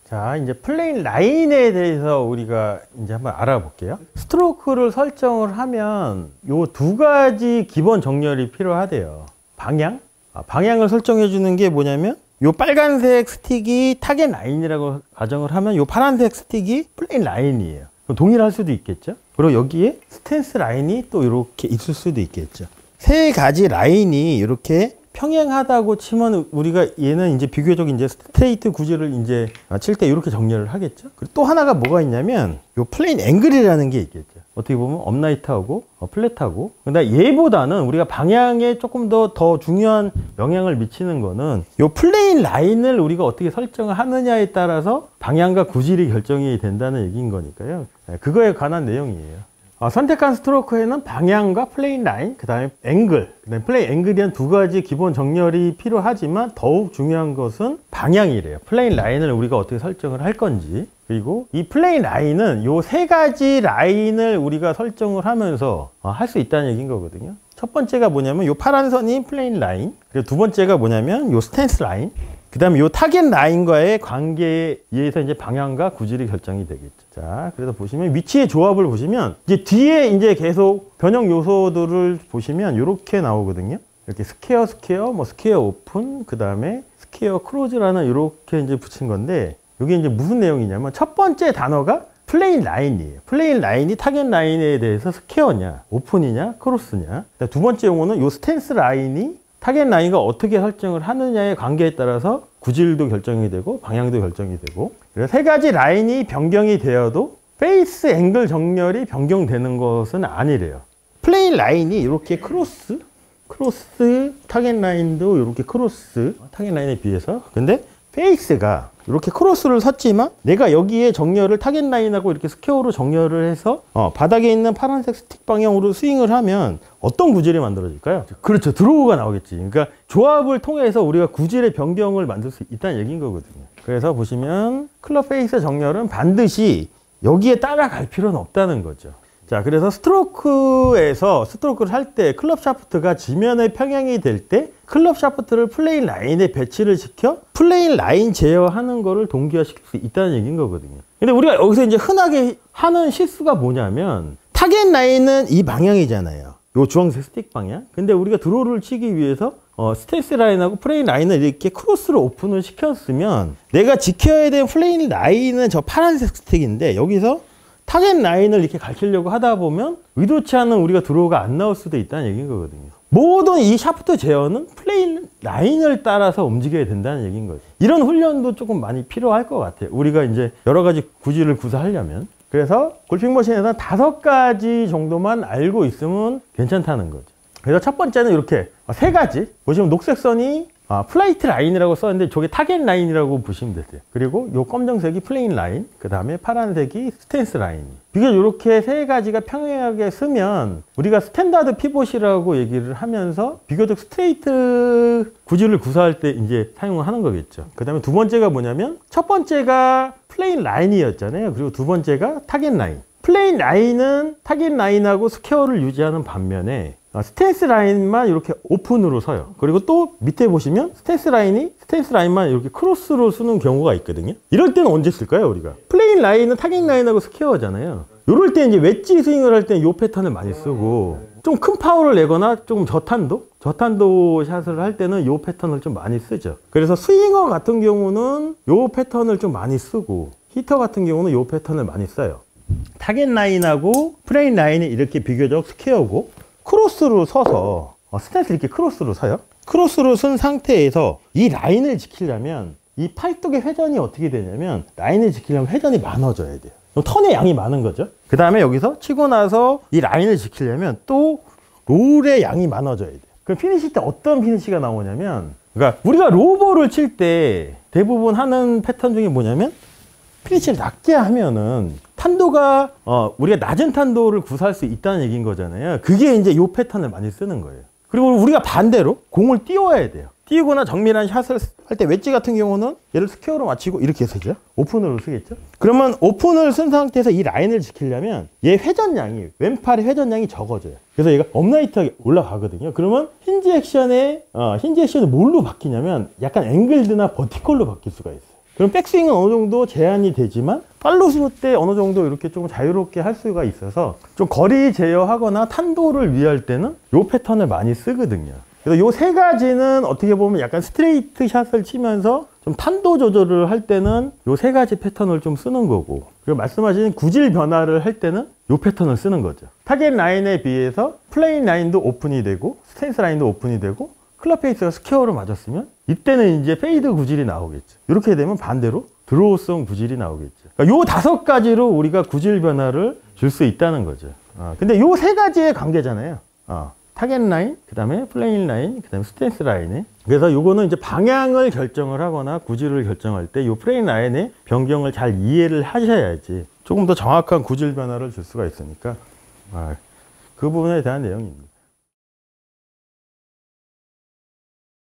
자, 이제 플레인 라인에 대해서 우리가 이제 한번 알아볼게요. 스트로크를 설정을 하면 요 두 가지 기본 정렬이 필요하대요. 방향? 방향을 설정해 주는 게 뭐냐면 요 빨간색 스틱이 타겟 라인이라고 가정을 하면 요 파란색 스틱이 플레인 라인이에요. 동일할 수도 있겠죠. 그리고 여기에 스탠스 라인이 또 이렇게 있을 수도 있겠죠. 세 가지 라인이 이렇게 평행하다고 치면 우리가 얘는 이제 비교적 이제 스트레이트 구질을 이제 칠 때 이렇게 정렬을 하겠죠. 그리고 또 하나가 뭐가 있냐면 요 플레인 앵글이라는 게 있겠죠. 어떻게 보면 업라이트하고 플랫하고. 근데 얘보다는 우리가 방향에 조금 더 중요한 영향을 미치는 거는 요 플레인 라인을 우리가 어떻게 설정을 하느냐에 따라서 방향과 구질이 결정이 된다는 얘기인 거니까요. 그거에 관한 내용이에요. 선택한 스트로크에는 방향과 플레인 라인, 그 다음에 앵글, 그 다음에 플레인 앵글이란 두 가지 기본 정렬이 필요하지만 더욱 중요한 것은 방향이래요. 플레인 라인을 우리가 어떻게 설정을 할 건지. 그리고 이 플레인 라인은 요 세 가지 라인을 우리가 설정을 하면서 할 수 있다는 얘기인 거거든요. 첫 번째가 뭐냐면 요 파란 선이 플레인 라인, 그리고 두 번째가 뭐냐면 요 스탠스 라인, 그 다음에 요 타겟 라인과의 관계에 의해서 이제 방향과 구질이 결정이 되겠죠. 자, 그래서 보시면 위치의 조합을 보시면 이제 뒤에 이제 계속 변형 요소들을 보시면 이렇게 나오거든요. 이렇게 스퀘어, 뭐 스퀘어 오픈, 그 다음에 스퀘어 클로즈라는 이렇게 이제 붙인 건데 이게 이제 무슨 내용이냐면 첫 번째 단어가 플레인 라인이에요. 플레인 라인이 타겟 라인에 대해서 스퀘어냐, 오픈이냐, 크로스냐. 두 번째 용어는 요 스탠스 라인이 타겟 라인과 어떻게 설정을 하느냐의 관계에 따라서 구질도 결정이 되고 방향도 결정이 되고. 그래서 세 가지 라인이 변경이 되어도 페이스 앵글 정렬이 변경되는 것은 아니래요. 플레인 라인이 이렇게 크로스 타겟 라인도 이렇게 크로스 타겟 라인에 비해서. 근데 페이스가 이렇게 크로스를 섰지만 내가 여기에 정렬을 타겟 라인하고 이렇게 스퀘어로 정렬을 해서 바닥에 있는 파란색 스틱 방향으로 스윙을 하면 어떤 구질이 만들어질까요? 그렇죠. 드로우가 나오겠지. 그러니까 조합을 통해서 우리가 구질의 변경을 만들 수 있다는 얘기인 거거든요. 그래서 보시면 클럽 페이스 정렬은 반드시 여기에 따라갈 필요는 없다는 거죠. 자, 그래서 스트로크를 할 때 클럽 샤프트가 지면에 평행이 될 때 클럽 샤프트를 플레인 라인에 배치를 시켜 플레인 라인 제어하는 거를 동기화시킬 수 있다는 얘기인 거거든요. 근데 우리가 여기서 이제 흔하게 하는 실수가 뭐냐면 타겟 라인은 이 방향이잖아요. 요 주황색 스틱 방향. 근데 우리가 드로우를 치기 위해서 스탠스 라인하고 플레인 라인을 이렇게 크로스로 오픈을 시켰으면 내가 지켜야 될 플레인 라인은 저 파란색 스틱인데 여기서 타겟 라인을 이렇게 가리키려고 하다 보면 의도치 않은 우리가 드로우가 안 나올 수도 있다는 얘기인 거거든요. 모든 이 샤프트 제어는 플레인 라인을 따라서 움직여야 된다는 얘기인 거죠. 이런 훈련도 조금 많이 필요할 것 같아요. 우리가 이제 여러 가지 구질을 구사하려면. 그래서 골핑 머신에서는 5가지 정도만 알고 있으면 괜찮다는 거죠. 그래서 첫 번째는 이렇게 세 가지. 보시면 녹색 선이 플라이트 라인이라고 썼는데 저게 타겟 라인이라고 보시면 되세요. 그리고 요 검정색이 플레인 라인, 그 다음에 파란색이 스탠스 라인. 비교적 이렇게 세 가지가 평행하게 쓰면 우리가 스탠다드 피봇이라고 얘기를 하면서 비교적 스트레이트 구질을 구사할 때 이제 사용을 하는 거겠죠. 그 다음에 두 번째가 뭐냐면 첫 번째가 플레인 라인이었잖아요. 그리고 두 번째가 타겟 라인. 플레인 라인은 타겟 라인하고 스퀘어를 유지하는 반면에 스탠스 라인만 이렇게 오픈으로 서요. 그리고 또 밑에 보시면 스탠스 라인만 이렇게 크로스로 쓰는 경우가 있거든요. 이럴 때는 언제 쓸까요, 우리가? 플레인 라인은 타겟 라인하고 스퀘어잖아요. 이럴 때 이제 웨지 스윙을 할 때 이 패턴을 많이 쓰고 좀 큰 파워를 내거나 조금 저탄도 샷을 할 때는 이 패턴을 좀 많이 쓰죠. 그래서 스윙어 같은 경우는 이 패턴을 좀 많이 쓰고 히터 같은 경우는 이 패턴을 많이 써요. 타겟 라인하고 플레인 라인이 이렇게 비교적 스퀘어고 크로스로 서서 스탠스 이렇게 크로스로 서요. 크로스로 쓴 상태에서 이 라인을 지키려면 이 팔뚝의 회전이 어떻게 되냐면 라인을 지키려면 회전이 많아져야 돼요. 턴의 양이 많은 거죠. 그 다음에 여기서 치고 나서 이 라인을 지키려면 또 롤의 양이 많아져야 돼요. 그럼 피니시 때 어떤 피니시가 나오냐면 그러니까 우리가 로우볼을 칠 때 대부분 하는 패턴 중에 뭐냐면 피니시를 낮게 하면은 탄도가 우리가 낮은 탄도를 구사할 수 있다는 얘기인 거잖아요. 그게 이제 요 패턴을 많이 쓰는 거예요. 그리고 우리가 반대로 공을 띄워야 돼요. 띄우거나 정밀한 샷을 할 때 웨지 같은 경우는 얘를 스퀘어로 맞추고 이렇게 쓰죠. 오픈으로 쓰겠죠. 그러면 오픈을 쓴 상태에서 이 라인을 지키려면 얘 회전량이 왼팔의 회전량이 적어져요. 그래서 얘가 업라이트하게 올라가거든요. 그러면 힌지 액션이 뭘로 바뀌냐면 약간 앵글드나 버티컬로 바뀔 수가 있어요. 그럼 백스윙은 어느 정도 제한이 되지만 팔로스루 때 어느 정도 이렇게 좀 자유롭게 할 수가 있어서 좀 거리 제어하거나 탄도를 위할 때는 요 패턴을 많이 쓰거든요. 그래서 요 세 가지는 어떻게 보면 약간 스트레이트 샷을 치면서 좀 탄도 조절을 할 때는 요 세 가지 패턴을 좀 쓰는 거고, 그리고 말씀하신 구질 변화를 할 때는 요 패턴을 쓰는 거죠. 타겟 라인에 비해서 플레인 라인도 오픈이 되고 스탠스 라인도 오픈이 되고 클럽 페이스가 스퀘어로 맞았으면 이때는 이제 페이드 구질이 나오겠죠. 이렇게 되면 반대로 드로우성 구질이 나오겠죠. 그러니까 요 5가지로 우리가 구질 변화를 줄 수 있다는 거죠. 근데 요 세 가지의 관계잖아요. 타겟 라인, 그 다음에 플레인 라인, 그 다음에 스탠스 라인에. 그래서 요거는 이제 방향을 결정을 하거나 구질을 결정할 때 요 플레인 라인의 변경을 잘 이해를 하셔야지 조금 더 정확한 구질 변화를 줄 수가 있으니까 그 부분에 대한 내용입니다.